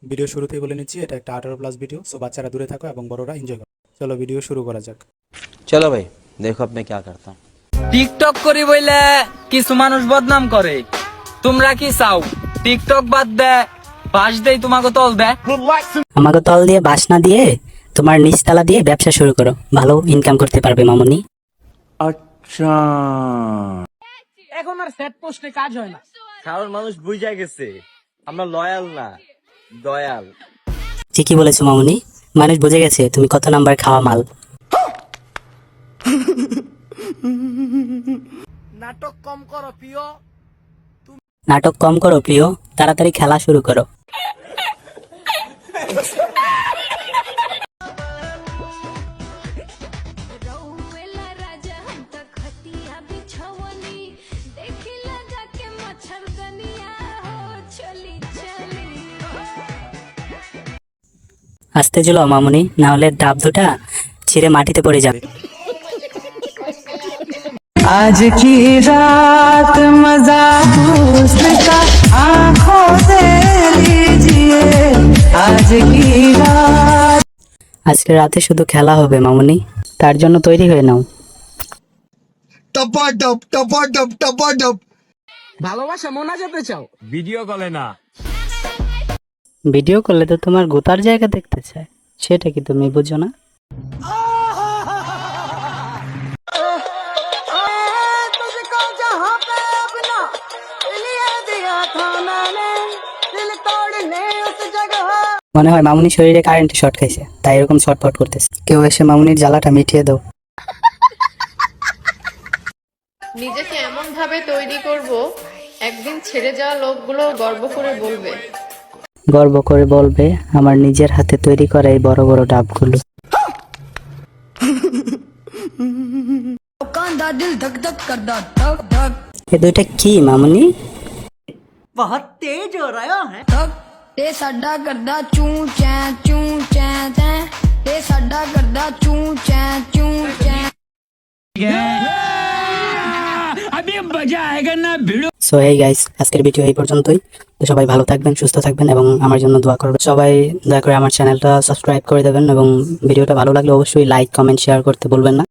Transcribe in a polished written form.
Video শুরুতেই বলে নিচ্ছি এটা একটা 18+ ভিডিও, সো বাচ্চারা দূরে থাকো এবং বড়রা এনজয় করো। চলো ভিডিও শুরু করা যাক। चलो भाई देखो अब मैं क्या करता हूँ। টিকটক করি বইলে কিছু মানুষ বদনাম করে। তোমরা কি চাও টিকটক বাদ দে বাস দেই তোমাকে তল দে? আমাকে তল দিয়ে বাস না দিয়ে তোমার নিচতলা দিয়ে ব্যবসা শুরু করো, ভালো ইনকাম করতে পারবে মামুনি। এখন আর সেট পোস্টে কাজ হয় না। কারণ মানুষ বুঝা গেছে আমরা লয়াল না দয়াল। ঠিকই বলেছো মামুনি, মানুষ বুঝে গেছে তুমি কত নাম্বার খাওয়া মাল। নাটক কম করো প্রিয়। নাটক কম করো প্রিয়, তাড়াতাড়ি খেলা শুরু করো। আস্তে চলো মামুনি, না হলে ডাব দুটা ছিঁড়ে মাটিতে পড়ে যাবে। आज की रात मजा दोस्त का आंखों से लीजिए आज की रात। আজকে রাতে শুধু খেলা হবে মামুনি, তার জন্য তৈরি হয়ে নাও। टपाटप टपाटप टपाटप। ভালোবাসা মনে যেতে চাও ভিডিও কলে না। ভিডিও করলে তো তোমার গোতার জায়গা দেখতে চায়, সেটা কি তুমি বুঝো না? মনে হয় মামুনি শরীরে কারেন্ট শর্ট খাইছে, তাই এরকম শর্টফট করতেছে। কেউ এসে মামুনির জ্বালাটা মিটিয়ে দাও। নিজেকে এমন ভাবে তৈরি করব একদিন ছেড়ে যাওয়া লোকগুলো গর্ব করে বলবে। গর্ব করে বলবে আমার নিজের হাতে তৈরি করা এই বড় বড় ডাবগুলো। এ দুইটা কি মামুনি? ਤੇ ਸਾਡਾ ਕਰਦਾ ਚੂੰ ਚੈਂ ਚੂੰ ਚੈਂ ਚੈਂ ਤੇ ਸਾਡਾ ਕਰਦਾ ਚੂੰ ਚੈਂ ਚੂੰ ਚੈਂ। সো হেই গাইস, আজকের ভিডিও এই পর্যন্তই। তো সবাই ভালো থাকবেন, সুস্থ থাকবেন এবং আমার জন্য দোয়া করবেন। সবাই দয়া করে আমার চ্যানেলটা সাবস্ক্রাইব করে দেবেন এবং ভিডিওটা ভালো লাগলে অবশ্যই লাইক কমেন্ট শেয়ার করতে ভুলবেন না।